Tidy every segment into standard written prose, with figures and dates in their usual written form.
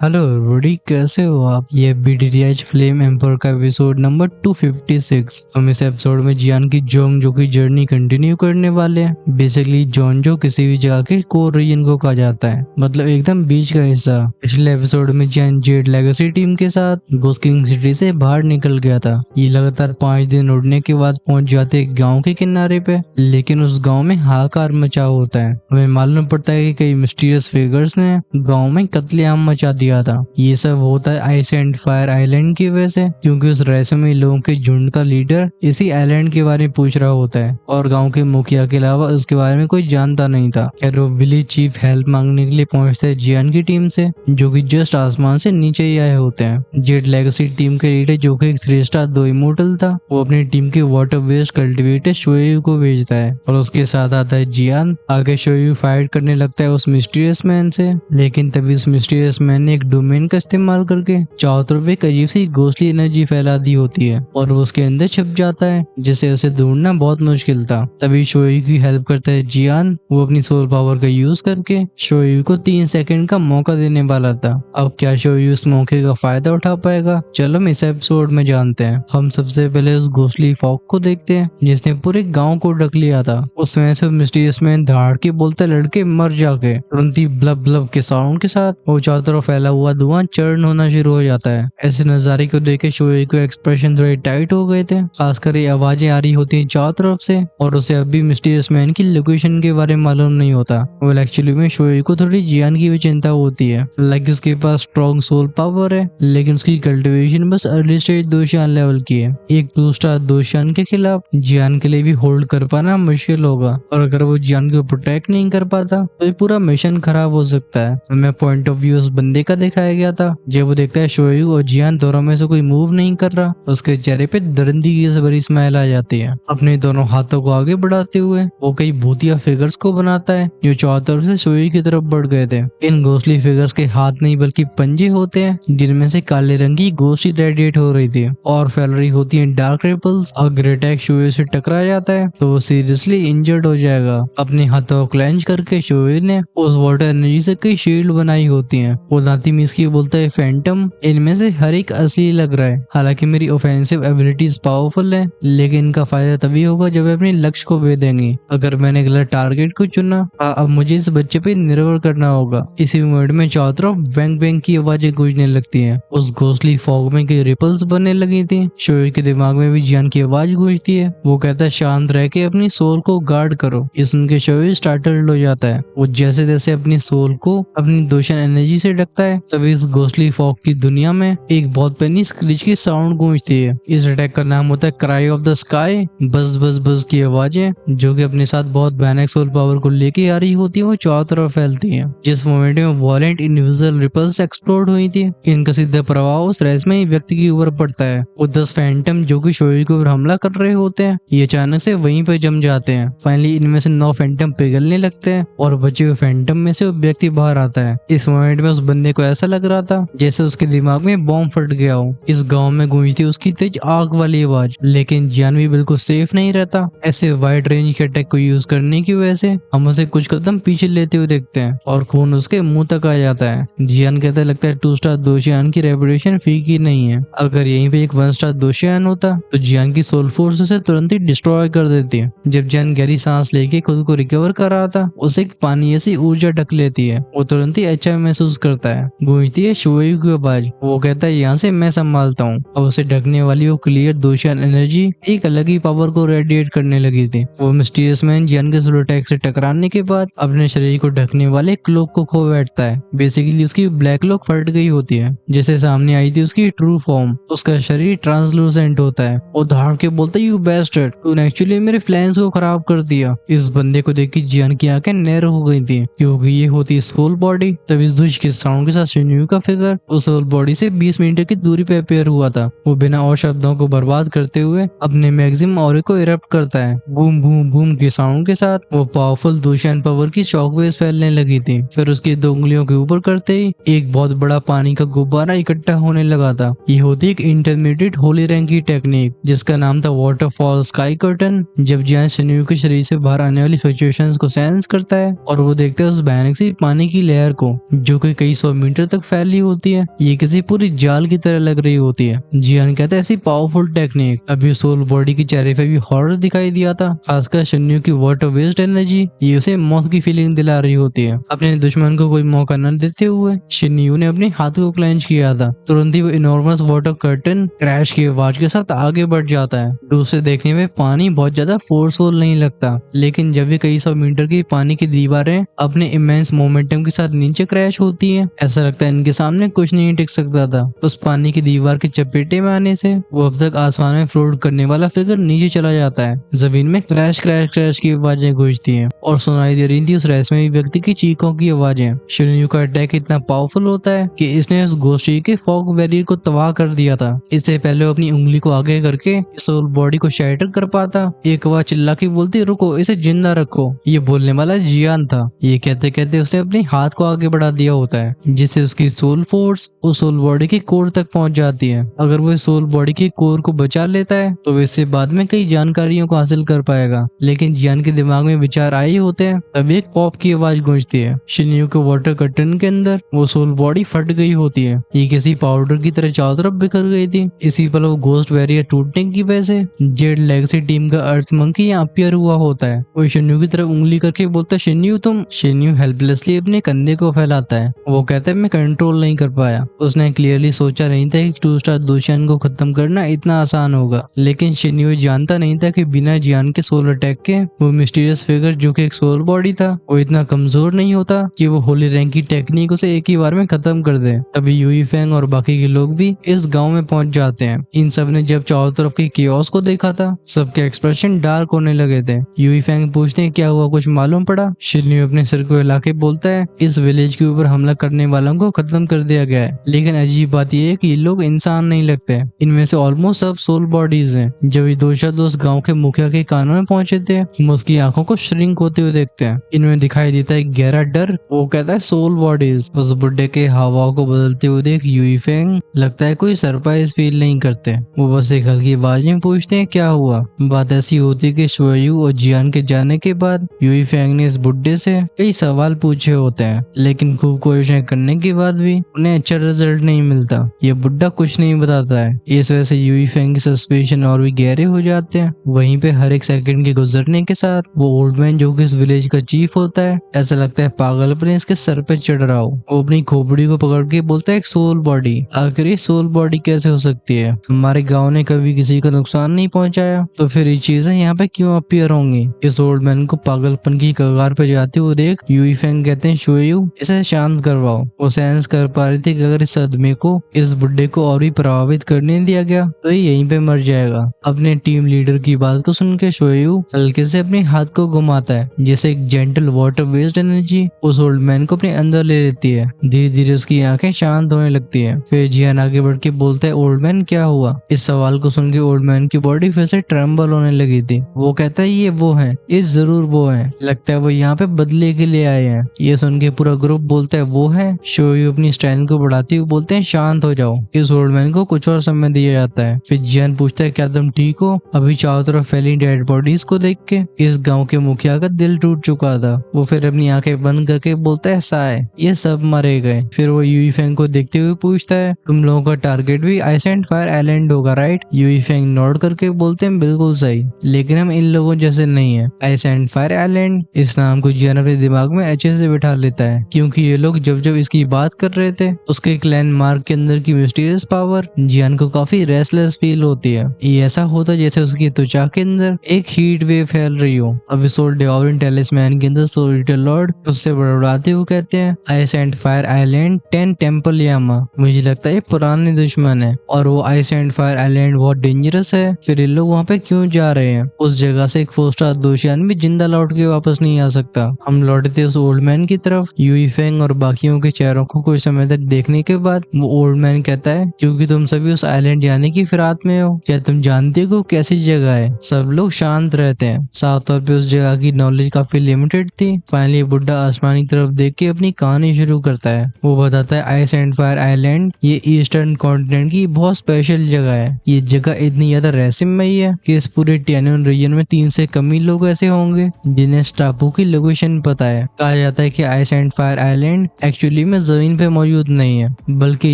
Hello Rudy, कैसे हो आप? ये बीडीडीएच फ्लेम एम्पर का एपिसोड नंबर 256। हम इस एपिसोड में जियान की जोंगजो की जर्नी कंटिन्यू करने वाले हैं। बेसिकली जोंगजो किसी भी जगह के कोर रीजन को कहा जाता है, मतलब एकदम बीच का हिस्सा। पिछले एपिसोड में जियान जेड लेगेसी टीम के साथ गोस्ट किंग सिटी से बाहर निकल गया था। ये लगातार 5 दिन उड़ने के बाद पहुंच जाते एक गाँव के किनारे पे, लेकिन उस गाँव में हाहाकार मचा होता है। हमें मालूम पड़ता है कि कई मिस्टीरियस फिगर्स ने गाँव में कत्लेआम मचा दिया था। ये सब होता है आइस एंड फायर आइलैंड की वजह से, क्योंकि उस रहस्यमयी लोगों के झुंड का लीडर इसी आइलैंड के बारे में पूछ रहा होता है और गांव के मुखिया के अलावा उसके बारे में कोई जानता नहीं था। खैर वो विलेज चीफ हेल्प मांगने के लिए पहुंचते हैं जियान की टीम से, जो कि जस्ट आसमान से नीचे ही आए होते हैं। जेड लेगेसी टीम के लीडर, जो कि एक 3 स्टार 2 इमोर्टल था, वो अपनी टीम के वाटर वेस्ट कल्टिवेटर शोयू को भेजता है और उसके साथ आता है जियान। आगे शोयू फाइट करने लगता है उस मिस्टीरियस मैन से, लेकिन तभी उस मिस्टीरियस मैन ने एक डोमेन का इस्तेमाल करके चारों तरफ एक अजीब सी घोंसली एनर्जी फैला दी होती है और वो उसके अंदर छिप जाता है, जिससे उसे ढूंढना बहुत मुश्किल था। तभी शोयू की हेल्प करता है जियान। वो अपनी सोल पावर का यूज करके शोयू को 3 सेकंड का मौका देने वाला था। अब क्या शोयू उस मौके का फायदा उठा पाएगा? चलो हम इस एपिसोड में जानते हैं। हम सबसे पहले उस घोंसली फॉग को देखते हैं जिसने पूरे गाँव को ढक लिया था। उसमें से मिस्टीरियस मैन धाड़ के बोलते लड़के मर जाके तुरंत ही ब्लब ब्लब के साउंड के साथ वो चारों तरफ फैला हुआ धुआं चर्न होना शुरू हो जाता है। ऐसे नजारे को देख के शोएब के एक्सप्रेशन थोड़े टाइट हो गए थे, खासकर ये आवाजें आ रही होती हैं चारों तरफ से और उसे अभी मिस्टीरियस मैन की लोकेशन के बारे में मालूम नहीं होता। वेल एक्चुअली में शोएब को थोड़ी जियान की भी चिंता होती है। लाइक उसके पास स्ट्रॉन्ग सोल पावर है, लेकिन उसकी कल्टिवेशन बस अर्ली स्टेज दोशियान लेवल की है। एक 2 स्टार दोशियान के खिलाफ जियान के लिए भी होल्ड कर पाना मुश्किल होगा, और अगर वो जियान को प्रोटेक्ट नहीं कर पाता तो ये पूरा मिशन खराब हो सकता है। मैं पॉइंट ऑफ व्यू उस बंदे का दिखाया गया था जब वो देखता है शोएब और जियान दोनों में से कोई मूव नहीं कर रहा, उसके चेहरे पे दरिंदगी से भरी स्माइल आ जाती है। अपने दोनों हाथों को आगे बढ़ाते हुए वो कई भूतिया फिगर्स को बनाता है जो चारों तरफ से शोएब की तरफ बढ़ गए थे। इन घोंसली फिगर्स के हाथ नहीं बल्कि पंजे होते हैं, जिनमें से काले रंग की गोशी रेडिएट हो रही थी और फैल रही होती है डार्क रिपल्स। अगर अटैक शोएब से टकरा जाता है तो वो सीरियसली इंजर्ड हो जाएगा। अपने हाथों को क्लेंच करके शोएब ने उस वाटर एनर्जी से कई शील्ड बनाई होती है। वो दांती मीस की बोलता है फैंटम, इनमें से हर एक असली लग रहा है। हालांकि मेरी ऑफेंसिव एबिलिटीज पावरफुल है, लेकिन इनका फायदा तभी होगा जब वे अपने लक्ष्य को भेदेंगी। अगर मैंने गलत टारगेट को चुना, अब मुझे इस बच्चे पे निर्भर करना होगा। इसी मोमेंट में चारों तरफ वेंग वेंग की आवाजें गूंजने लगती हैं। उस घोंसली फॉग में कई रिपल्स बनने लगी थी। शोएब के दिमाग में भी जियान की आवाज गूंजती है। वो कहता है शांत रह के अपनी सोल को गार्ड करो। ये सुन के शोएब स्टार्टल्ड हो जाता है। वो जैसे जैसे अपनी सोल को अपनी दोशन एनर्जी से ढकता है, तभी इस घोंसली फॉग की दुनिया में एक बहुत पैनी स्क्रीच की साउंड गूंजती है। इस अटैक का नाम होता है क्राई ऑफ द स्काई। बस बस बस की आवाजें, जो कि अपने साथ बहुत भयानक सोल पावर को लेके आ रही होती है, वो चारों तरफ फैलती हैं। जिस मोमेंट में वॉलेंट इनविजिबल रिपल्स एक्सप्लोड हुई थी, इनका सीधा प्रभाव उस रहस्यमयी व्यक्ति के ऊपर पड़ता है। वो 10 फैंटम जो कि शोएब के ऊपर हमला कर रहे होते हैं, ये अचानक से वहीं पे जम जाते हैं। फाइनली इनमें से 9 फैंटम पिघलने लगते हैं और बचे हुए फैंटम में से वो व्यक्ति बाहर आता है। इस मोमेंट में उस बंदे को ऐसा लग रहा था जैसे उसके दिमाग में बॉम्ब फट गया हो। इस गांव में गूंजती उसकी तेज आग वाली आवाज, लेकिन जियान भी बिल्कुल सेफ नहीं रहता। ऐसे वाइड रेंज के अटैक को यूज करने की वजह से हम उसे कुछ कदम पीछे लेते हुए देखते हैं और खून उसके मुंह तक आ जाता है। जियान कहता है लगता है 2 स्टार दोशियान की रेपुटेशन फीकी नहीं है। अगर यहीं पे एक 1 स्टार दोशियान होता तो जियान की सोल फोर्स उसे तुरंत ही डिस्ट्रॉय कर देती है। जब जियान गहरी सांस लेके खुद को रिकवर कर रहा था, उसे एक पानी ऐसी ऊर्जा ढक लेती है। वो तुरंत ही अच्छा महसूस करता है। गूंजती है शोएब की आवाज। वो कहता है यहाँ से मैं संभालता हूँ। अब उसे ढकने वाली वो क्लियर दोशियान एनर्जी एक अलग ही पावर को रेडिएट करने लगी थी। वो मिस्टीरियस मैन जियान के सोल अटैक से टकराने के बाद अपने शरीर को ढकने वाले क्लोक को खो बैठता है। बेसिकली उसकी ब्लैक क्लोक फट गई होती है, जैसे सामने आई थी उसकी ट्रू फॉर्म। उसका शरीर ट्रांसलूसेंट होता है। वो धाड़ के बोलता है यू बेस्टर्ड, तूने एक्चुअली मेरे प्लान्स को खराब कर दिया। इस बंदे को देख के जियान की आंखें नैरो हो गई थी, क्योंकि ये होती है सोल बॉडी। तब इस दुष्ट के साउंड के साथ शिन्यू का फिगर उस सोल बॉडी से 20 मीटर की दूरी पे अपेयर हुआ था। वो बिना और शब्दों को बर्बाद करते हुए अपने मैक्सिमम ऑरे को इरप्ट करता है। बूम बूम बूम के साउंड के साथ वो पावरफुल दोशियान पावर की शॉकवेव्स फैलने लगी थी। फिर उसकी 2 उंगलियों के ऊपर करते ही एक बहुत बड़ा पानी का गुब्बारा इकट्ठा होने लगा था। ये होती एक इंटरमीडिएट होली रैंक की टेक्निक, जिसका नाम था वाटरफॉल स्काई कर्टन। जब जियान शिन्यू के शरीर से बाहर आने वाली फ्लक्चुएशंस को सेंस करता है और वो देखता है उस भयानक सी पानी की लेयर को, जो कि कई 100 किलोमीटर तक फैली होती है। ये किसी पूरी जाल की तरह लग रही होती है। जियान कहता है ऐसी पावरफुल टेक्निक अभी सोल बॉडी की चेहरे पे भी हॉरर दिखाई दिया था। खासकर शिन्यू की वाटर वेस्ट एनर्जी ये उसे मौत की फीलिंग दिला रही होती है। अपने दुश्मन को कोई मौका न देते हुए शिन्यू ने अपने हाथ को क्लेंच किया था। तुरंत ही वो इनॉर्मस वाटर कर्टन क्रैश की आवाज के साथ आगे बढ़ जाता है। दूर से देखने में पानी बहुत ज्यादा फोर्सफुल नहीं लगता, लेकिन जब भी कई 100 मीटर की पानी की दीवारें अपने इमेंस मोमेंटम के साथ नीचे क्रैश होती है, ऐसा लगता है इनके सामने कुछ नहीं टिक सकता था। उस पानी की दीवार के चपेटे में आने से वो अब तक आसमान में फ्लोट करने वाला फिगर नीचे चला जाता है। जमीन में क्रैश क्रैश क्रैश की आवाजें गूंजती हैं और सुनाई दे रही थी उस रहस्यमयी व्यक्ति की चीखों की आवाजें। शिन्यू का अटैक इतना पावरफुल होता है कि इसने उस गोश्ती के फॉग बैरियर को तबाह कर दिया था। इससे पहले वो अपनी उंगली को आगे करके सोल बॉडी को शैटर कर पाता, एक आवाज चिल्ला के बोलती, रुको, इसे जिंदा रखो। ये बोलने वाला जियान था। ये कहते कहते उसने अपने हाथ को आगे बढ़ा दिया होता है, जिससे उसकी सोल फोर्स उस सोल बॉडी के कोर तक पहुंच जाती है। अगर वो सोल बॉडी के कोर को बचा लेता है तो इससे बाद में कई जानकारियों को हासिल कर पाएगा। लेकिन जियान के दिमाग में विचार आए होते हैं तभी एक पॉप की आवाज गूंजती है। शिन्यू के वाटर कर्टन के अंदर वो सोल बॉडी फट गई होती है। ये किसी पाउडर की तरह चारों तरफ बिखर गई थी। इसी पल वो घोस्ट बैरियर टूटने की वजह से जेड लेगेसी टीम का अर्थ मंकी यहाँ अपीयर हुआ होता है। वो शिन्यू की तरफ उंगली करके बोलता है, शिन्यू तुम। शिन्यू हेल्पलेसली अपने कंधे को फैलाता है। वो कहता है मैं कंट्रोल नहीं कर पाया। उसने क्लियरली सोचा नहीं था कि 2 स्टार दुशियन को खत्म करना इतना आसान होगा। लेकिन शिन्यू जानता नहीं था कि बिना जियान के सोल अटैक के वो मिस्टीरियस फिगर जो कि एक सोल बॉडी था वो इतना कमजोर नहीं होता कि वो होली रैंक की टेक्निक उसे एक ही बार में खत्म कर दे। अभी यूई फेंग और बाकी के लोग भी इस गांव में पहुंच जाते हैं। इन सब ने जब चारों तरफ के कियोस को देखा था सबके एक्सप्रेशन डार्क होने लगे थे। यूई फेंग पूछते हैं क्या हुआ, कुछ मालूम पड़ा? शिन्यू अपने सिर को हिला के बोलता है इस विलेज के ऊपर हमला करने वालों को खत्म कर दिया गया है। लेकिन अजीब बात यह है कि ये लोग इंसान नहीं लगते। इनमें से ऑलमोस्ट सब सोल बॉडीज हैं। जब ये दो दोस्त गांव के मुखिया के कानों में पहुंचे थे हम उसकी आंखों को श्रिंक होते हुए देखते हैं। इनमें दिखाई देता है गहरा डर। वो कहता है सोल बॉडीज। उस बुड्ढे के हावभाव को बदलते हुए देख यूई फेंग लगता है कोई सरप्राइज फील नहीं करते। वो बस एक हल्की आवाज में पूछते हैं क्या हुआ। बात ऐसी होती कि शोयू और जियान के जाने के बाद यूई फेंग ने इस बुड्ढे से कई सवाल पूछे होते हैं, लेकिन खूब कोशिशें करने के बाद भी उन्हें अच्छा रिजल्ट नहीं मिलता। ये बुड्ढा कुछ नहीं बताता है। इस वजह से यूई फेंग के सस्पेशन और भी गहरे हो जाते हैं। वहीं पे हर एक सेकंड के गुजरने के साथ वो ओल्ड मैन जो कि इस विलेज का चीफ होता है ऐसा लगता है पागलपन इसके सर पे चढ़ रहा हो। वो अपनी खोपड़ी को पकड़ के बोलता है एक सोल बॉडी। आखिर ये सोल बॉडी कैसे हो सकती है? हमारे गांव ने कभी किसी को नुकसान नहीं पहुंचाया, तो फिर ये चीजें यहाँ पे क्यों अपीयर होंगी? इस ओल्ड मैन को पागलपन की कगार पे जाते हुए देख यूई फेंग कहते हैं शोयू इसे शांत करवाओ। वो सेंस कर पा रही थी कि अगर इस सदमे को इस बुड्ढे को और भी प्रभावित करने दिया गया तो ये यहीं पे मर जाएगा। अपने टीम लीडर की बात को सुन के शोयू हल्के से अपने हाथ को घुमाता है, जैसे एक जेंटल वाटर वेस्ट एनर्जी उस ओल्ड मैन को अपने अंदर ले लेती है। धीरे धीरे उसकी आंखें शांत होने लगती है। फिर जियान आगे बढ़ के बोलता है ओल्ड मैन क्या हुआ? इस सवाल को सुन के ओल्ड मैन की बॉडी फिर से ट्रेम्बल होने लगी थी। वो कहता है ये वो है, ये जरूर वो है, लगता है वो यहाँ पे बदले के लिए आए हैं। ये सुन के पूरा ग्रुप बोलता है वो है। शोयू अपनी स्टाइल को बढ़ाते हुए बोलते हैं शांत हो जाओ। इस ओल्ड मैन को कुछ और समय दिया जाता है। फिर जियान पूछता है क्या तुम ठीक हो? अभी चारों तरफ फैली डेड बॉडीज को देख के इस गांव के मुखिया का दिल टूट चुका था। वो फिर अपनी आंखें बंद करके बोलता है साय, ये सब मरे गए। फिर वो यूई फेंग को देखते हुए पूछता है तुम लोगों का टारगेट भी आइस एंड फायर आइलैंड होगा राइट? यूई फेंग नोट करके बोलते हैं बिल्कुल सही, लेकिन हम इन लोगों जैसे नहीं है। आइस एंड फायर आइलैंड इस नाम को जियान अपने दिमाग में अच्छे से बिठा लेता है, क्योंकि ये लोग जब जब इसकी बात कर रहे थे उसके क्लैन मार्क के अंदर की मिस्टीरियस पावर जियान को काफी रेस्टलेस फील होती है। ये ऐसा होता जैसे उसकी त्वचा के अंदर एक हीट वेव फैल रही हो। अब सोल डेवरिन टेलिस्मैन के अंदर सोल लिटिल लॉर्ड उससे बड़बड़ाते हुए कहते हैं ice and fire island 10 temple यामा। मुझे लगता है ये पुराने दुश्मन है और वो आइस एंड फायर आइलैंड बहुत डेंजरस है। फिर ये लोग वहाँ पे क्यों जा रहे हैं? उस जगह से एक 4 स्टार दोशियान भी जिंदा लौट के वापस नहीं आ सकता। हम लौटे थे उस ओल्ड मैन की तरफ। यूई फेंग और बाकियों के चेहरों को कुछ समय तक देखने के बाद वो ओल्ड मैन कहता है क्योंकि तुम सभी उस आइलैंड जाने की फिराक में हो, क्या तुम जानते हो कैसी जगह है? सब लोग शांत रहते हैं। साफ तौर पे उस जगह की नॉलेज काफी लिमिटेड थी। फाइनली बुड्ढा आसमानी तरफ देख के अपनी कहानी शुरू करता है। वो बताता है आइस एंड फायर आइलैंड ये ईस्टर्न कॉन्टिनेंट की बहुत स्पेशल जगह है। ये जगह इतनी ज्यादा रहस्यमयी है कि इस पूरे टियानन रीजन में 3 से कम ही लोग ऐसे होंगे जिन्हें इस टापू की लोकेशन पता है। कहा जाता है कि ice and fire island actually में जमीन पे मौजूद नहीं है बल्कि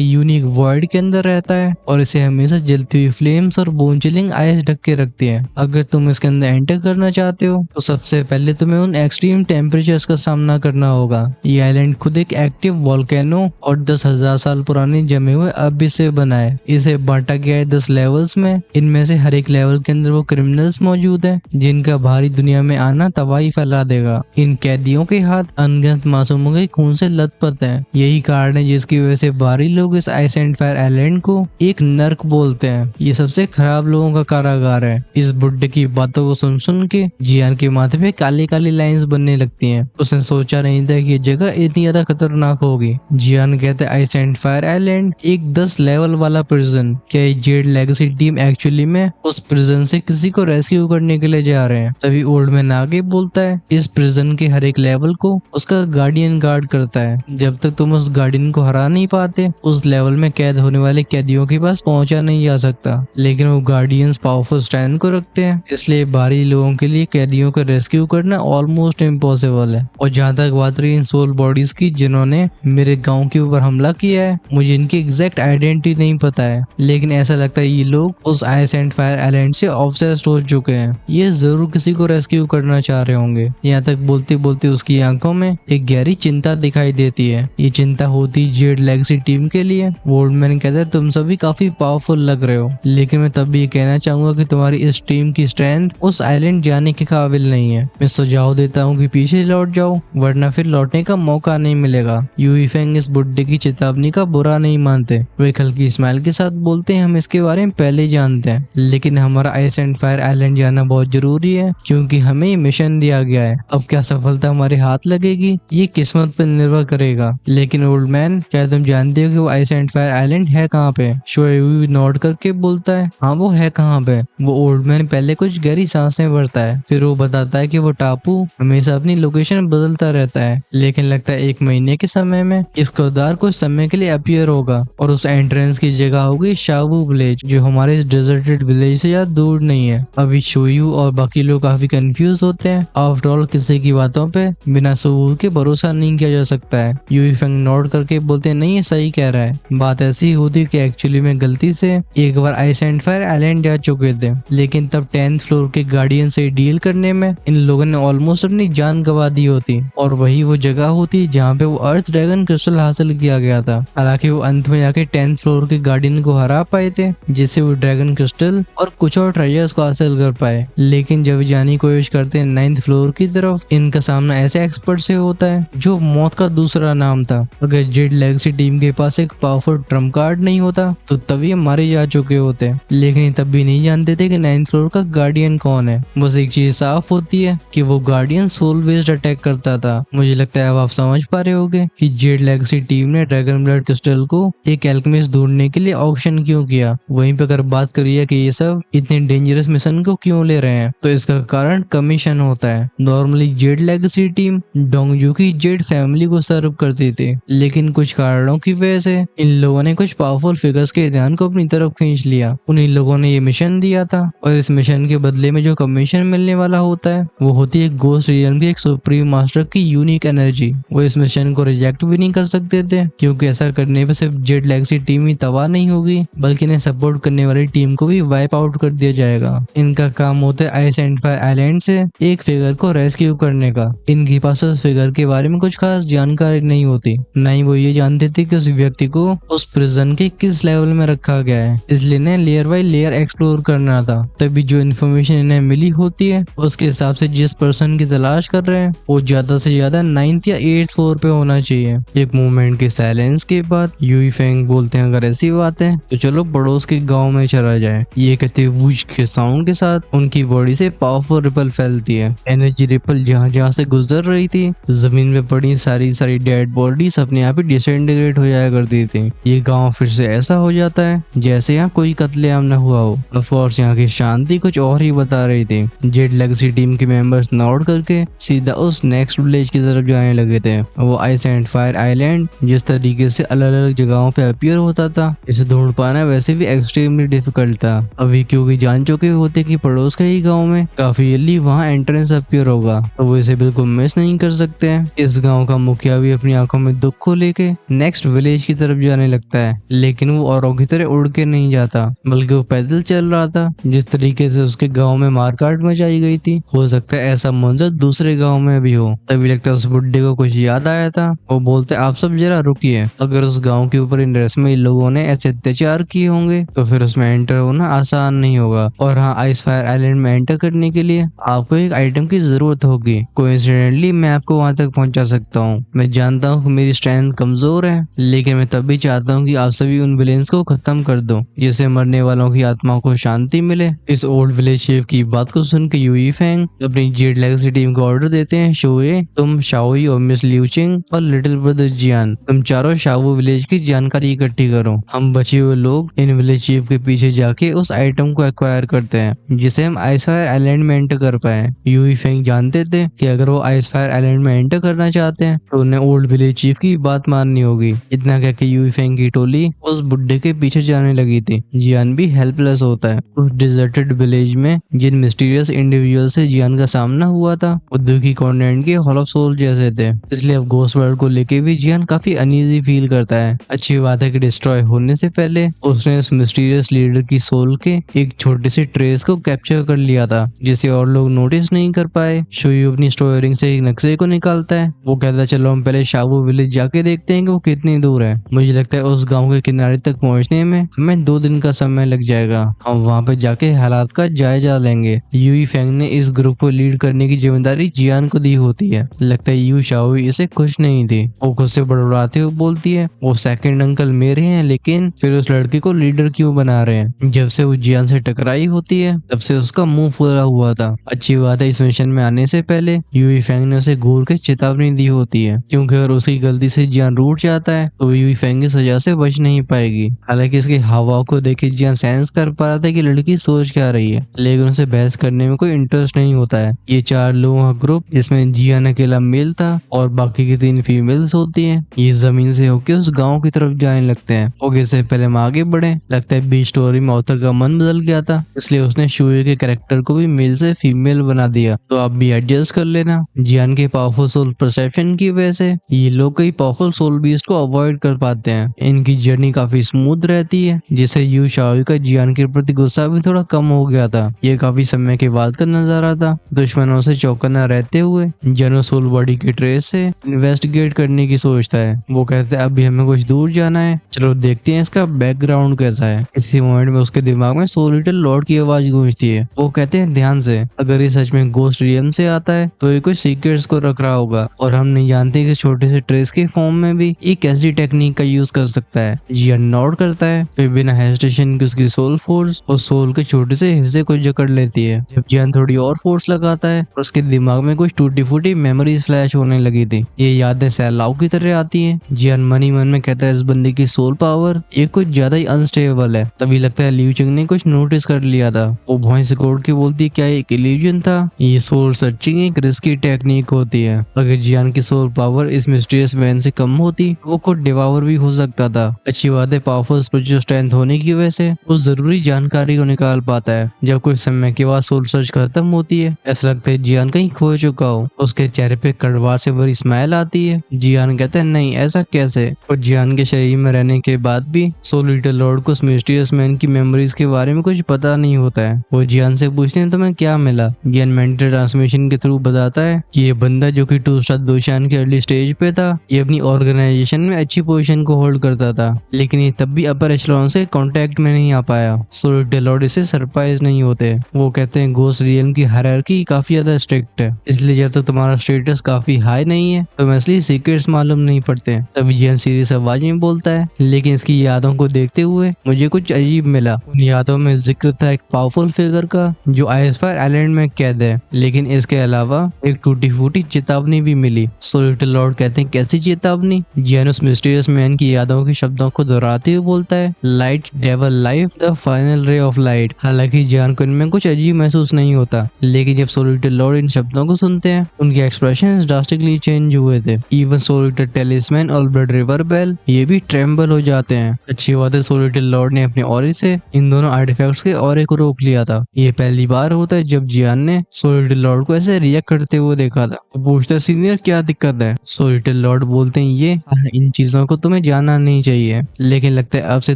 यूनिक वॉइड के अंदर रहता है और इसे हमेशा जलती हुई फ्लेम्स और बोन चिलिंग आइस ढक के रखती है। अगर तुम इसके अंदर एंटर करना चाहते हो तो सबसे पहले तुम्हें उन एक्सट्रीम टेम्परेचर्स का सामना करना होगा। ये आइलैंड खुद एक एक्टिव वोल्केनो और 10,000 साल पुराने जमे हुए अबिस से बना है। इसे बांटा गया है 10 लेवल्स में। इनमें से हर एक लेवल के अंदर वो क्रिमिनल्स मौजूद है जिनका बाहरी दुनिया में आना तबाही फैला देगा। इन कैदियों के हाथ अनगिनत मासूमों के खून से लथपथ है। यही कारण है जिसकी वजह से बाहरी लोग इस आइस एंड फायर आइलैंड को एक नर्क बोलते हैं। ये सबसे खराब लोगों का कारागार है। इस बुड्ढे की बातों को सुन सुन के जियान के माथे पे काली काली लाइंस बनने लगती हैं। उसने सोचा नहीं था कि ये जगह इतनी ज्यादा खतरनाक होगी। जियान कहते हैं आइस एंड फायर आइलैंड एक 10 लेवल वाला प्रिजन। क्या ये जेड लेगेसी टीम एक्चुअली में उस प्रिजन से किसी को रेस्क्यू करने के लिए जा रहे हैं? तभी ओल्ड मैन आगे बोलता है इस प्रिजन के हर एक लेवल को उसका गार्डियन गार्ड करता है। जब तक तुम उस गार्डियन को हरा नहीं पाते उस लेवल में कैद होने वाले कैदियों के पास पहुंचा नहीं जा सकता। लेकिन वो गार्डियंस पावरफुल स्ट्रेंथ को रखते हैं, इसलिए बाहरी लोगों के लिए कैदियों को रेस्क्यू करना ऑलमोस्ट इम्पॉसिबल है। और जहाँ तक बात रही इन सोल बॉडीज की जिन्होंने मेरे गांव के ऊपर हमला किया है, मुझे इनकी एग्जैक्ट आइडेंटिटी नहीं पता है, लेकिन ऐसा लगता है ये लोग उस आइस एंड फायर आइलैंड से ऑब्सेस्ड हो चुके हैं। ये जरूर किसी को रेस्क्यू करना चाह रहे होंगे। यहाँ तक बोलते बोलते उसकी आंखों में एक गहरी चिंता दिखाई देती है। ये चिंता होती जेड लेगेसी टीम के लिए। वोल्डमैन कहता है तुम सभी काफी पावरफुल लग रहे हो, लेकिन मैं तब भी ये कहना चाहूंगा कि तुम्हारी इस टीम की स्ट्रेंथ उस आइलैंड जाने के काबिल नहीं है। मैं सुझाव देता हूँ कि पीछे लौट जाओ, वरना फिर लौटने का मौका नहीं मिलेगा। यूई फेंग इस बुड्ढे की चेतावनी का बुरा नहीं मानते। वे हल्की स्माइल के साथ बोलते हैं हम इसके बारे में पहले ही जानते हैं, लेकिन हमारा आइस एंड फायर आइलैंड जाना बहुत जरूरी है क्योंकि हमें ये मिशन दिया गया है। अब क्या सफलता हमारे हाथ लगेगी ये किस्मत पर निर्भर करेगा। लेकिन ओल्ड मैन, क्या तुम जानते हो कि वो आइस एंड फायर आइलैंड है कहाँ पे? शोएबी नोट करके बोलता है हाँ वो है कहाँ पे। वो ओल्ड मैन पहले कुछ गहरी सांसें भरता है, फिर वो बताता है कि वो टापू हमेशा अपनी लोकेशन बदलता रहता है, लेकिन लगता है 1 महीने के समय में इस किरदार कुछ समय के लिए अपीयर होगा और उस एंट्रेंस की जगह होगी शाबू विलेज, जो हमारे इस डेजर्टेड विलेज से ज्यादा दूर नहीं है। अभी शोयू और बाकी लोग काफी कंफ्यूज होते हैं। आफ्टर ऑल किसी की बातों पे बिना सबूत के भरोसा नहीं किया जा सकता है। यूई फेंग नोट करके बोलते हैं नहीं ये सही कह रहा है। बात ऐसी होती कि एक्चुअली में गलती से एक बार आइस एंड फायर आइलैंड जा चुके थे, लेकिन तब 10th फ्लोर के गार्डियन से डील करने में इन लोगों ने ऑलमोस्ट अपनी जान गंवा दी होती और वही वो जगह होती जहाँ पे वो अर्थ ड्रैगन क्रिस्टल हासिल किया गया था। हालांकि वो अंत में जाके 10th फ्लोर के गार्डियन को हरा पाए थे, जिससे वो ड्रैगन क्रिस्टल और कुछ और ट्रेजर्स को हासिल कर पाए। लेकिन जब जाने की कोशिश करते हैं 9th फ्लोर की तरफ, इनका सामना ऐसे एक्सपर्ट से होता है जो मौत का दूसरा नाम था। अगर जेड लेगेसी टीम के पास एक पावरफुल ट्रम्प कार्ड नहीं होता तो तभी मारे जा चुके होते, लेकिन तब भी नहीं जानते थे कि 9th फ्लोर का गार्डियन कौन है। बस एक चीज साफ होती है कि वो गार्डियन सोल वेस्ट अटैक करता था। मुझे लगता है अब आप समझ पा रहे होगे कि जेड लेगेसी टीम ने ड्रैगन ब्लड क्रिस्टल को एक एल्केमिस्ट ढूंढने के लिए ऑक्शन क्यों किया। वहीं पे अगर बात करिए कि ये सब इतने डेंजरस मिशन को क्यों ले रहे हैं, तो इसका कारण कमीशन होता है। नॉर्मली जेड लेगेसी टीम डोंगजू की जेड फैमिली को सर्व करती थी, लेकिन कुछ कारणों की वजह से इन लोगों ने कुछ पावरफुल फिगर्स के ध्यान को अपनी तरफ खींच लिया। उन्हीं लोगों ने ये मिशन दिया था और इस मिशन के बदले में जो कमीशन मिलने वाला होता है वो होती है गोस्ट रियल्म के एक सुप्रीम मास्टर की यूनिक एनर्जी। वो इस मिशन को रिजेक्ट भी नहीं कर सकते थे क्योंकि ऐसा करने पे सिर्फ जेड लेगेसी टीम ही तबाह नहीं होगी बल्कि इन्हें सपोर्ट करने वाली टीम को भी वाइप आउट कर दिया जाएगा। इनका काम होता है आइस एंड फायर आइलैंड से एक फिगर को रेस्क्यू करने का। इनके पास उस फिगर के बारे में कुछ खास जानकारी नहीं होती, न ही वो ये जानते थे कि उस व्यक्ति को उस प्रिजन के किस लेवल में रखा गया है, इसलिए इन्हें लेयर बाय लेयर एक्सप्लोर करना था। तभी जो इन्फॉर्मेशन इन्हें मिली होती है उसके हिसाब से जिस पर्सन की तलाश कर रहे हैं वो ज्यादा से ज्यादा 9th या 8th फ्लोर पे होना चाहिए। एक मोमेंट के साइलेंस के बाद यूई फेंग बोलते हैं अगर ऐसी बात है तो चलो पड़ोस के गांव में चला जाए। ये कहते वुश के साउंड के साथ उनकी बॉडी से पावरफुल रिपल फैलती है। एनर्जी रिपल जहाँ जहाँ से गुजर रही थी जमीन पे पड़ी सारी डेड बॉडीज अपने आप ही डिसइंटीग्रेट हो जाया करती थी। ये गांव फिर से ऐसा हो जाता है जैसे यहाँ कोई कत्लेआम न हुआ हो। ऑफ कोर्स यहाँ की शांति कुछ और ही बता रही थी। जेड लेगेसी टीम के मेंबर्स नोट करके सीधा उस नेक्स्ट विलेज की तरफ जाने लगे थे। वो आइस एंड फायर आइलैंड जिस तरीके से अलग अलग जगहों पे अपीयर होता था, इसे ढूंढ पाना वैसे भी एक्सट्रीमली डिफिकल्ट था। अभी क्योंकि जान चुके होते कि पड़ोस के ही गाँव में काफी जल्दी वहाँ एंट्रेंस अपीयर होगा, तो वो इसे बिल्कुल मिस नहीं कर सकते हैं। इस गाँव का मुखिया भी अपनी आंखों में में दुख को लेके नेक्स्ट विलेज की तरफ जाने लगता है, लेकिन वो औरों की तरह उड़ के नहीं जाता बल्कि वो पैदल चल रहा था। जिस तरीके से उसके गांव में मारकाट मचाई गई थी, हो सकता है ऐसा मंजर दूसरे गांव में भी हो। तभी लगता है उस बुड्ढे को कुछ याद आया था। वो बोलते आप सब जरा रुकिए, अगर उस गांव के ऊपर इन रस्मी लोगों ने ऐसे अत्याचार किए होंगे तो फिर उसमें एंटर होना आसान नहीं होगा। और हाँ, आइस फायर आइलैंड में एंटर करने के लिए आपको एक आइटम की जरूरत होगी। कोइंसिडेंटली मैं आपको वहां तक पहुंचा सकता हूँ। मैं जानता हूँ कि मेरी स्ट्रेंथ कमजोर है, लेकिन मैं तब भी चाहता हूँ कि आप सभी उन विलेंस को खत्म कर दो, जिससे मरने वालों की आत्माओं को शांति मिले। इस ओल्ड विलेज शेफ की बात को सुन के यूई फेंग अपनी जेड लेगेसी टीम को ऑर्डर देते हैं, शोए तुम, शाओई और मिस लिउचिंग और लिटिल ब्रदर जियान, तुम चारों शाओ विलेज की जानकारी इकट्ठी करो। हम बचे हुए लोग इन विलेज चीफ के पीछे जाके उस आइटम को एक्वायर करते हैं जिसे हम आइस फायर आइलैंड में एंटर कर पाए। यूई फेंग जानते थे कि अगर वो आइस फायर आइलैंड में एंटर करना चाहते हैं तो उन्हें ओल्ड विलेज चीफ की बात माननी होगी। इतना कहकर यूई फेंग की टोली उस बुड्ढे के पीछे जाने लगी थी। जियान भी हेल्पलेस होता है। उस डिजर्टेड विलेज में जिन मिस्टीरियस इंडिविजुअल से जियान का सामना हुआ था वो दुखी कॉन्टिनेंट के हॉल ऑफ सोल जैसे थे, इसलिए अब घोस्ट वर्ल्ड को लेके भी जियान काफी अनईजी फील करता है। अच्छी बात है कि डिस्ट्रॉय होने से पहले उसने उस मिस्टीरियस लीडर की सोल के एक छोटे से ट्रेस को कैप्चर कर लिया था, जिसे और लोग नोटिस नहीं कर पाए। शोयू अपनी स्टोरी रिंग से एक नक्शे को निकालता है। वो कहता है चलो हम पहले शाबू विलेज जाके देखते हैं कि वो कितनी दूर है। मुझे लगता है उस गाँव के किनारे तक पहुँचने में हमें 2 दिन का समय लग जाएगा। हम वहाँ पे जाके हालात का जायजा लेंगे। यूई फेंग ने इस ग्रुप को लीड करने की जिम्मेदारी जियान को दी होती है। लगता है यू शाओई इसे खुश नहीं थी। वो खुद से बड़बड़ाते हुए बोलती है वो सेकंड अंकल मेरे हैं, लेकिन फिर उस लड़के को लीडर क्यों बना रहे हैं। जब से वो जियान से टकराई होती है तब से उसका मुंह फुला हुआ था। अच्छी बात है इस मिशन में आने से पहले यूई फेंग ने उसे घूर के चेतावनी दी होती है, क्योंकि अगर उसकी गलती से जियान रूठ जाता है तो यूई फेंग की सजा से बच नहीं पाएगी। हालांकि इसके हावभाव को देखे जियान सेंस कर पा रहा था कि लड़की सोच क्या रही है, लेकिन उसे बहस करने में कोई इंटरेस्ट नहीं होता है। ये 4 लोगों का ग्रुप जिसमें जियान अकेला मेल था और बाकी की 3 फीमेल्स होती हैं, ये जमीन से होके उस गांव की तरफ जाने लगते हैं। ओके से पहले हम आगे बढ़े। लगता है बीच स्टोरी में ऑथर का मन बदल गया था, इसलिए उसने शुए के कैरेक्टर को भी मेल से फीमेल बना दिया। तो आप भी एडजस्ट कर लेना। जियान के पावरफुल सोल परसेप्शन की वजह से ये लोग कई पावरफुल सोल बीस्ट को अवॉइड कर पाते हैं। इनकी जर्नी काफी स्मूथ रहती है, जिससे यू शाओई का जियान के प्रति गुस्सा भी थोड़ा कम हो गया था। ये काफी समय के बाद का नजारा था। दुश्मनों से चौकन्ना रहते हुए जनो सोल बॉडी के ट्रेस से इन्वेस्टिगेट करने की सोचता है। वो कहते हैं अभी हमें कुछ दूर जाना है, चलो देखते हैं इसका बैकग्राउंड कैसा है। इसी मोमेंट में उसके दिमाग में सोल लिटिल लॉर्ड की आवाज गूंजती है। वो कहते हैं ध्यान से, अगर ये सच में गोस्ट रियम से आता है तो ये कुछ सीक्रेट्स को रख रहा होगा और हम नहीं जानते कि छोटे से ट्रेस के फॉर्म में भी एक ऐसी टेक्निक का यूज कर सकता है। जियान नॉट करता है, फिर बिना हेजिटेशन की उसकी सोल फोर्स और सोल के छोटे से हिस्से को जकड़ लेती है। जब जियान थोड़ी और फोर्स लगाता है उसके दिमाग में कुछ टूटी फूटी मेमोरीज फ्लैश होने लगी थी। ये यादें सैलाब की तरह आती हैं। जियान मनी मन में कहता है इस बंदे की सोल पावर ये कुछ ज्यादा ही अनस्टेबल है। तभी लगता है लिu चिंग ने कुछ नोटिस कर लिया था। वो वॉइस रिकॉर्ड के बोलती है क्या एक इल्यूजन था। ये सोल सर्चिंग एक रिस्की टेक्निक होती है। अगर जियान की सोल पावर इस मिस्टीरियस मैन से कम होती वो खुद डिवावर भी हो सकता था। अच्छी बात है पावरफुल स्पिरिचुअल स्ट्रेंथ होने की वजह से वो जरूरी जानकारी को निकाल पाता है। जब कुछ समय के बाद सोल सर्च खत्म होती है ऐसा लगता है जियान कहीं खो चुका हो। उसके चेहरे पे कड़वा से भरी स्माइल आती है। जियान कहता है नहीं ऐसा कैसे। और जियान के शरीर में रहने के बाद भी सोल लिटिल लॉर्ड को मिस्टीरियस मैन की मेमोरीज के बारे में कुछ पता नहीं होता है। वो जियान से पूछते हैं तुम्हें क्या मिला। जियान मेंटल ट्रांसमिशन के थ्रू बताता है कि ये बंदा जो कि 2 स्टार दोशान के अर्ली स्टेज पे था, ये अपनी ऑर्गेनाइजेशन में अच्छी पोजीशन को होल्ड करता था, लेकिन ये तब भी अपर एचेलॉन से कांटेक्ट में नहीं आ पाया। सोल लिटिल लॉर्ड इससे सरप्राइज नहीं होते। वो कहते हैं घोस्ट रियम की हायरार्की काफी ज्यादा स्ट्रिक्ट है, इसलिए जब तक तुम्हारा स्टेटस काफी हाई नहीं है तो इसलिए सीक्रेट्स मालूम नहीं पड़ते। तभी जियान सीरियस आवाज में बोलता है लेकिन इसकी यादों को देखते हुए मुझे कुछ अजीब मिला। उन यादों में जिक्र था एक पावरफुल फिगर का जो आइस फायर आइलैंड में कैद है, लेकिन इसके अलावा एक टूटी फूटी चेतावनी भी मिली। सो लिटिल लॉर्ड कहते हैं कैसी चेतावनी। जियान उस मिस्टीरियस मैन की यादों के शब्दों को दोहराते हुए बोलता है light devil life the final ray of light. हालांकि जियान को इनमें कुछ अजीब महसूस नहीं होता, लेकिन जब सो लिटिल लॉर्ड इन शब्दों को सुनते हैं उनके एक्सप्रेशन ड्रास्टिकली चेंज हुए थे। इवन सो लिटिल टेलिस्मैन और ब्लड रिवर बेल ये भी ट्रेम्बल हो जाते हैं। अच्छी बात है सो लिटिल लॉर्ड ने अपने ऑरे से इन दोनों आर्टिफैक्ट्स के ऑरे को रोक लिया था। ये पहली बार होता है जब जियान ने सो लिटिल लॉर्ड को ऐसे रिएक्ट करते हुए देखा था। वो पूछता है सीनियर क्या दिक्कत है। सो लिटिल लॉर्ड गॉड बोलते हैं ये इन चीजों को तुम्हें जानना नहीं चाहिए, लेकिन लगता है अब से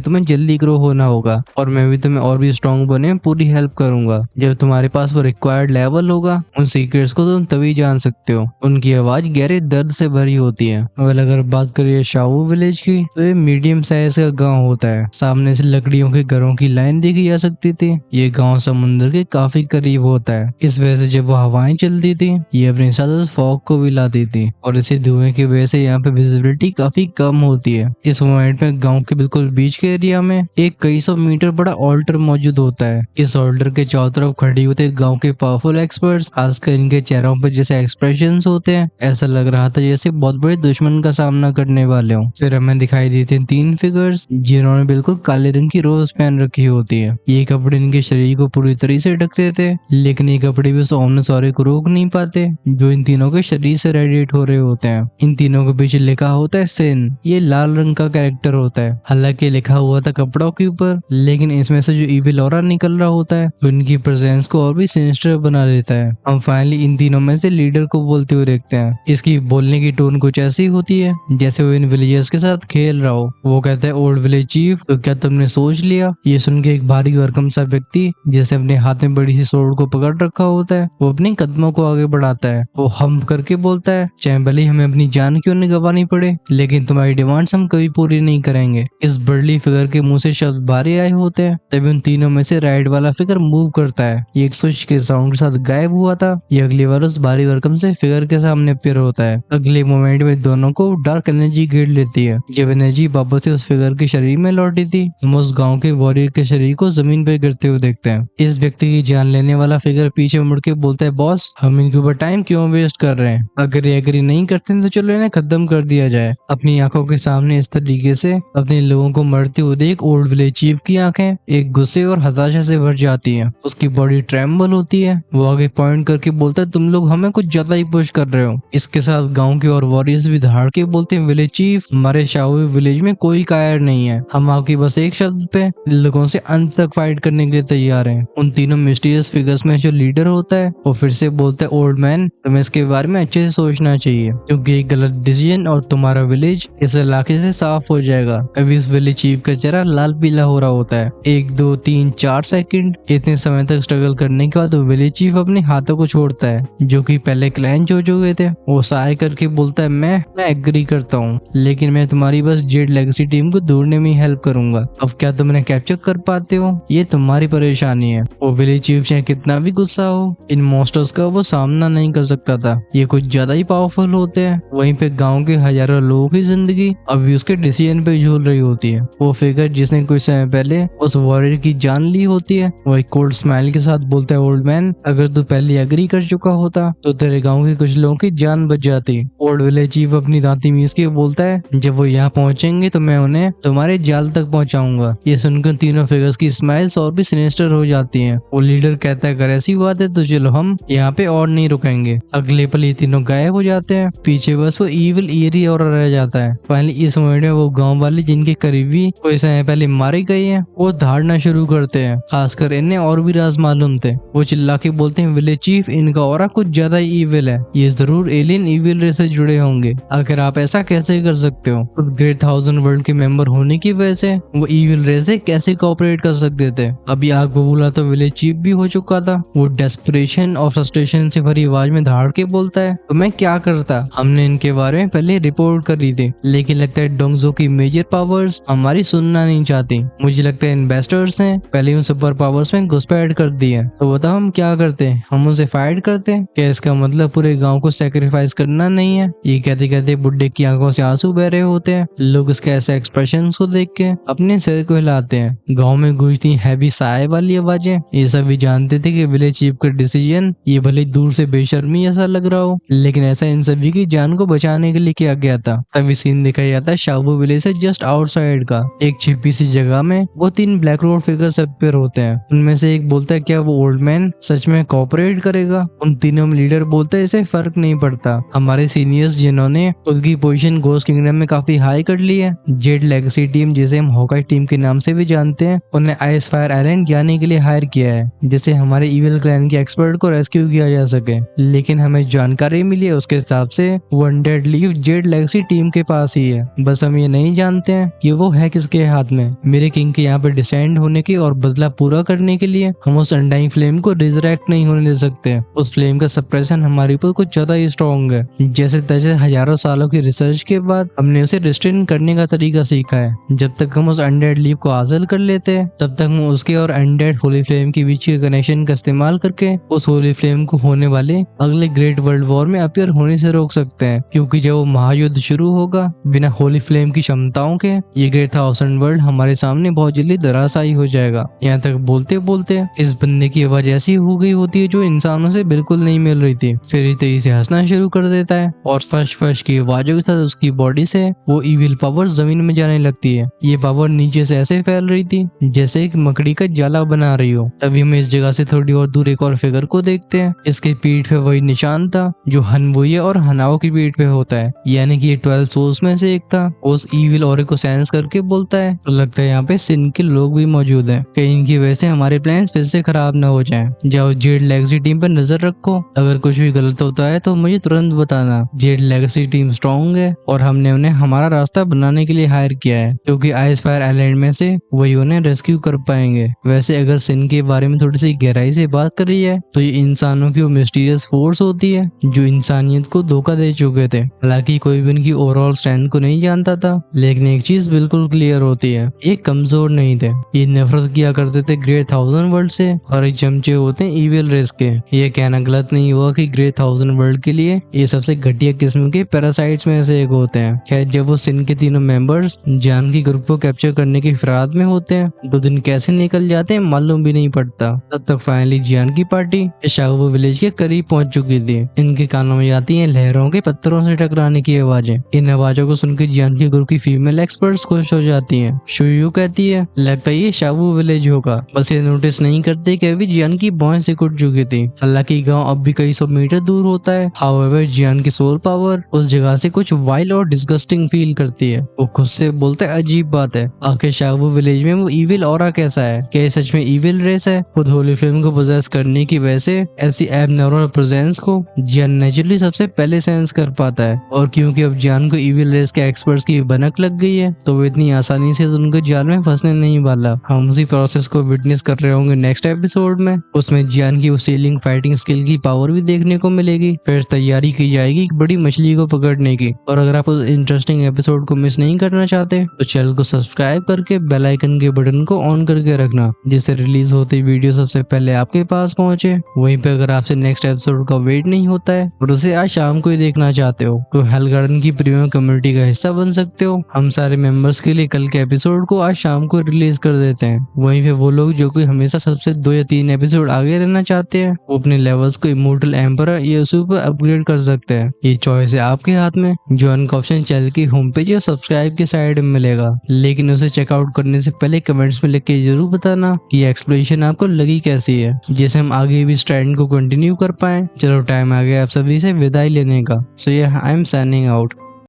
तुम्हें जल्दी ग्रो होना होगा और मैं भी तुम्हें और भी स्ट्रॉन्ग बने में पूरी हेल्प करूंगा। जब तुम्हारे पास वो रिक्वायर्ड लेवल होगा उन सीक्रेट्स को तुम तभी जान सकते हो। उनकी आवाज गहरे दर्द से भरी होती है। और अगर बात करिए शाओ विलेज की, तो ये मीडियम साइज का गांव होता है। सामने से लकड़ियों के घरों की लाइन देखी जा सकती थी। ये गांव समुद्र के काफी करीब होता है, इस वजह से जब वो हवाएं चलती थी ये अपने साथ उस फॉग को भी लाती थी और इसी धुएं की वजह से यहाँ पे विजिबिलिटी काफी कम होती है। इस मोमेंट में गांव के बिल्कुल बीच के एरिया में एक कई सौ मीटर बड़ा ऑल्टर मौजूद होता है। इस ऑल्टर के चारों तरफ खड़ी होते गांव के पावरफुल एक्सपर्ट्स, खासकर इनके चेहरों पर जैसे एक्सप्रेशंस होते हैं ऐसा लग रहा था जैसे बहुत बड़े दुश्मन का सामना करने वाले हों। फिर हमें दिखाई देते हैं 3 फिगर्स जिन्होंने बिल्कुल काले रंग की रोज पहन रखी होती है। ये कपड़े इनके शरीर को पूरी तरह से ढकते थे, लेकिन ये कपड़े भी उस ओमनस ऑरे को रोक नहीं पाते जो इन तीनों के शरीर से रेडिएट हो रहे होते हैं। इन तीनों के पीछे लिखा होता है सिन। ये लाल रंग का कैरेक्टर होता है। हालांकि लिखा हुआ था कपड़ों के ऊपर, लेकिन इसमें से जो इविल ऑरा निकल रहा होता है उनकी प्रेजेंस को और भी सिनिस्टर बना देता है। हम फाइनली इन तीनों में से लीडर को बोलते हुए देखते हैं। इसकी बोलने की टोन कुछ ऐसी होती है जैसे वो इन विलेजर्स के साथ खेल रहा हो। वो कहता है ओल्ड विलेज चीफ, तो क्या तुमने सोच लिया? ये सुन के एक भारी भरकम सा व्यक्ति जिसे अपने हाथ में बड़ी सी सोर्ड को पकड़ रखा होता है वो अपने कदमों को आगे बढ़ाता है। वो हम करके बोलता है चाहे भले ही हमें अपनी जान क्यों नहीं गंवानी पड़े, लेकिन तुम्हारी डिमांड्स हम कभी पूरी नहीं करेंगे। इस बर्ली फिगर के मुंह से शब्द बाहर आए होते हैं तभी उन तीनों में से राइट वाला फिगर मूव करता है। ये एक स्विच के साउंड के साथ गायब हुआ था। ये अगली बार उस भारी भरकम से फिगर के सामने अपीयर होता है। अगले मोमेंट में दोनों को डार्क एनर्जी घेर लेती है। जब एनर्जी वापस से उस फिगर के शरीर में लौटी थी हम उस गाँव के वॉरियर के शरीर को जमीन पे गिरते हुए देखते हैं। इस व्यक्ति की जान लेने वाला फिगर पीछे मुड़ के बोलता है बॉस हम इनके ऊपर टाइम क्यों वेस्ट कर रहे हैं? अगर ये एग्री नहीं करते तो चलो इन्हें खत्म कर दिया जाए। अपनी आंखों के सामने इस तरीके से अपने लोगों को मरते हुए देख ओल्ड विलेज चीफ की आंखें एक गुस्से और हताशा से भर जाती हैं। उसकी बॉडी ट्रेम्बल होती है। वो आगे पॉइंट करके बोलता है तुम लोग हमें कुछ ज्यादा ही पुश कर रहे हो। इसके साथ गांव के और वॉरियर्स भी धाड़ के बोलते हैं विलेज चीफ हमारे शाओ विलेज में कोई कायर नहीं है। हम आपकी बस एक शब्द पे लोगों से अंत तक फाइट करने के लिए तैयार हैं। उन तीनों मिस्टीरियस फिगर्स में जो लीडर होता है वो फिर से बोलता है ओल्ड मैन तुम्हें इसके बारे में अच्छे से सोचना चाहिए क्योंकि एक गलत डिसीजन और तुम्हारा विलेज इस इलाके से साफ हो जाएगा। अभी इस विलेज चीफ का चेहरा लाल पीला हो रहा होता है। 1 2 3 4 सेकंड इतने समय तक स्ट्रगल करने के बाद विलेज चीफ अपने हाथों को छोड़ता है जो कि पहले क्लैन जो गए थे। वो साय करके बोलता है मैं एग्री करता हूँ, लेकिन मैं तुम्हारी बस जेड लेगेसी टीम को ढूंढने में हेल्प करूंगा। अब क्या तुम उन्हें कैप्चर कर पाते हो ये तुम्हारी परेशानी है। वो विलेज चीफ चाहे कितना भी गुस्सा हो इन मॉन्स्टर्स का वो सामना नहीं कर सकता था। ये कुछ ज्यादा ही पावरफुल होते हैं। वहीं पे गांव के हजारों लोगों की जिंदगी अभी उसके डिसीजन पे झूल रही होती है। वो फिगर जिसने कुछ समय पहले उस वॉरियर की जान ली होती है वो एक कोल्ड स्माइल के साथ बोलता है ओल्ड मैन अगर तू पहले एग्री कर चुका होता तो तेरे गाँव के कुछ लोगों की जान बच जाती। ओल्ड विलेज चीफ अपनी दांती मीस के बोलता है जब वो यहाँ पहुंचेंगे तो मैं उन्हें तुम्हारे जाल तक पहुंचाऊंगा। ये सुनकर तीनों फिगर्स की स्माइल्स और भी सिनेस्टर हो जाती हैं। वो लीडर कहता है अगर ऐसी बात है तो चलो हम यहाँ पे और नहीं रुकेंगे। अगले पल ये तीनों गायब हो जाते हैं। पीछे बस वो इविल एरी और रह जाता है। फाइनली इस मोमेंट में वो गांव वाले जिनके करीबी कोई समय पहले मारे गए हैं वो धाड़ना शुरू करते हैं। खासकर इन्हें और भी राज मालूम थे। वो चिल्ला के बोलते हैं विलेज चीफ इनका ऑरा कुछ ज्यादा ही इविल है। ये जरूर एलियन इविल रेस से जुड़े होंगे। आखिर आप ऐसा कैसे कर सकते हो? ग्रेट 1000 वर्ल्ड के मेंबर होने की वजह से वो इविल रेस से कैसे कोऑपरेट कर सकते थे? अभी आग बबूला तो विलेज चीफ भी हो चुका था। वो डेस्परेशन और फ्रस्ट्रेशन से भरी आवाज में धाड़ के बोलता है तो मैं क्या करता? हमने इनके बारे में पहले रिपोर्ट कर दी थी, लेकिन लगता है डोंगजो की मेजर पावर्स हमारी सुनना नहीं चाहती। मुझे लगता है इन्वेस्टर्स ने पहले उन सुपर पावर्स में घुसपैठ कर दी है। तो बताओ हम क्या करते? हम उनसे फाइट करते? क्या इसका मतलब पूरे गांव को सैक्रिफाइस करना नहीं है? ये कहते कहते बुड्ढे की आंखों से आंसू बह रहे होते हैं। लोग इसके ऐसे एक्सप्रेशन को देख के अपने सिर को हिलाते हैं। गाँव में गूंजती हैवी साय वाली आवाजें। ये सभी जानते थे कि विलेज चीफ का डिसीजन ये भले दूर से बेशर्मी ऐसा लग रहा हो, लेकिन ऐसा इन सभी की जान को बचाने के लिए किया गया था। तभी सीन दिखाया जाता है शाबू विलेज से जस्ट आउटसाइड का एक छिपी सी जगह में वो 3 ब्लैक रोड फिगर्स अपीयर होते हैं। उनमें से एक बोलता है क्या वो ओल्ड मैन सच में कोऑपरेट करेगा? उन तीनों में लीडर बोलता है इसे फर्क नहीं पड़ता। हमारे सीनियर्स जिन्होंने खुद की पोजीशन घोस्ट किंगडम में काफी हाई कर ली है, जेड लेगेसी टीम जिसे हम हॉकाई टीम के नाम से भी जानते हैं, उन्हें आइस फायर आइलैंड जाने के लिए हायर किया है जिससे हमारे इविल क्लैन के एक्सपर्ट को रेस्क्यू किया जा सके। लेकिन हमें जानकारी मिली है उसके हिसाब से वो undead leaf Z legacy team के पास ही है। बस हम ये नहीं जानते हैं कि वो है किसके हाथ में। मेरे किंग के यहाँ पे डिसेंड होने की और बदला पूरा करने के लिए हम उस अनडाइंग फ्लेम को रिजरेक्ट नहीं होने दे सकते। उस फ्लेम का सप्रेशन हमारे ऊपर कुछ ज्यादा ही स्ट्रॉन्ग है। जैसे तैसे हजारों सालों की रिसर्च के बाद हमने उसे रिस्ट्रेन करने का तरीका सीखा है। जब तक हम उस अनडेड लीफ को हासिल कर लेते हैं तब तक हम उसके और अनडेड होली फ्लेम के बीच के कनेक्शन का इस्तेमाल करके उस होली फ्लेम को होने वाले अगले ग्रेट वर्ल्ड वॉर में अपीयर होने से रोक सकते हैं। क्योंकि जब वो महायुद्ध शुरू होगा बिना होली फ्लेम की क्षमताओं के, ये ग्रेट थाउजेंड वर्ल्ड हमारे सामने बहुत जल्दी धराशायी हो जाएगा। यहाँ तक बोलते बोलते इस बंदे की आवाज ऐसी हो गई होती है जो इंसानों से बिल्कुल नहीं मिल रही थी। फिर ही तेजी से हंसना शुरू कर देता है और फश फश की आवाजों के साथ उसकी बॉडी से वो इविल पावर जमीन में जाने लगती है। ये पावर नीचे से ऐसे फैल रही थी जैसे एक मकड़ी का जाला बना रही हो। तभी हम इस जगह से थोड़ी और दूर एक और फिगर को देखते हैं। इसके पीठ पे वही निशान था जो हनवुये और हनाओ की पीठ पे होता है, यानी कि ये 12 सोल्स में से एक था। उस इविल ऑरे को सेंस करके बोलता है तो लगता है यहाँ पे सिन के लोग भी मौजूद हैं। कहीं इनकी वजह से हमारे प्लान्स फिर से खराब ना हो जाएं। जाओ जेड लेगेसी टीम पर नजर रखो, अगर कुछ भी गलत होता है तो मुझे तुरंत बताना। जेड लेगेसी टीम स्ट्रॉन्ग है और हमने उन्हें हमारा रास्ता बनाने के लिए हायर किया है, क्योंकि आइस फायर आइलैंड में से वही उन्हें रेस्क्यू कर पाएंगे। वैसे अगर सिन के बारे में थोड़ी सी गहराई से बात कर रही है तो ये इंसानों की वो मिस्टीरियस फोर्स होती है जो इंसानियत को धोखा दे चुके थे। हालांकि कोई भी उनकी ओवरऑल स्ट्रेंथ को नहीं जानता था, लेकिन एक चीज बिल्कुल क्लियर होती है, ये कमजोर नहीं थे। ये नफरत किया करते थे ग्रेट थाउजेंड वर्ल्ड से और एक चमचे होते हैं इविल रेस के। ये कहना गलत नहीं हुआ कि ग्रेट थाउजेंड वर्ल्ड के लिए ये सबसे घटिया किस्म के पैरासाइट्स में से एक होते हैं। खैर जब वो सिन के तीनों मेंबर्स जान की ग्रुप को कैप्चर करने की फिराद में होते हैं, 2 दिन कैसे निकल जाते हैं मालूम भी नहीं पड़ता। तब तक फाइनली जियान की पार्टी शागो विलेज के करीब पहुंच चुकी थी। इनके कानों में आती हैं लहरों के पत्थरों से टकराने की आवाजें। इन आवाजों को सुनकर जियान के ग्रुप की फीमेल एक्सपर्ट्स खुश हो जाती हैं। शुयू कहती है लगता है ये शाबू विलेज होगा। बस ये नोटिस नहीं करते कि अभी जियान की भौहें सिकुड़ चुकी थी। हालांकि गांव अब भी कई 100 मीटर दूर होता है। हाउएवर जियान की सोल पावर उस जगह से कुछ वाइल्ड और डिस्गस्टिंग फील करती है। वो खुद से बोलते है अजीब बात है, आखिर शाबू विलेज में वो इविल ऑरा कैसा है? क्या ये सच में इविल रेस है? खुद होली फ्लेम को पोजेस करने की वजह से ऐसी एबनॉर्मल प्रेजेंस को जियान नेचुरली सबसे पहले सेंस कर पाता है। और क्योंकि अब जियान को इविल रेस के एक्सपर्ट्स की भनक लग गई है तो वो इतनी आसानी से उनको जाल में फंसने नहीं वाला। हम उसी प्रोसेस को विटनेस कर रहे होंगे नेक्स्ट एपिसोड में। उसमें जियान की उस सीलिंग फाइटिंग स्किल की पावर भी देखने को मिलेगी। फिर तैयारी की जाएगी एक बड़ी मछली को पकड़ने की। और अगर आप उस इंटरेस्टिंग एपिसोड को मिस नहीं करना चाहते तो चैनल को सब्सक्राइब करके बेल आइकन के बटन को ऑन करके रखना, जिससे रिलीज होती वीडियो सबसे पहले आपके पास पहुंचे। वहीं पे अगर आपसे नेक्स्ट एपिसोड का वेट नहीं होता है और उसे आज शाम को ही देखना चाहते हो तो हेल गार्डन की प्रीमियम कम्युनिटी का हिस्सा बन सकते हो। हम सारे मेंबर्स के लिए कल के एपिसोड को आज शाम को रिलीज कर देते हैं। वहीं पे वो लोग जो कि हमेशा सबसे 2 या 3 एपिसोड आगे रहना चाहते हैं वो अपने लेवल्स को इमोर्टल एम्परर या सुपर अपग्रेड कर सकते हैं। ये चॉइस है आपके हाथ में। ज्वाइन का ऑप्शन चैनल की होम पेज या सब्सक्राइब की साइड में मिलेगा, लेकिन उसे चेकआउट करने से पहले कमेंट्स में लिख के जरूर बताना कि ये एक्सप्लेनेशन आपको लगी कैसी है, जैसे हम आगे भी इस ट्रेंड को कंटिन्यू कर पाए। चलो टाइम आ गया आप सभी से विदाई लेने का। सो आई एम साइनिंग आउट।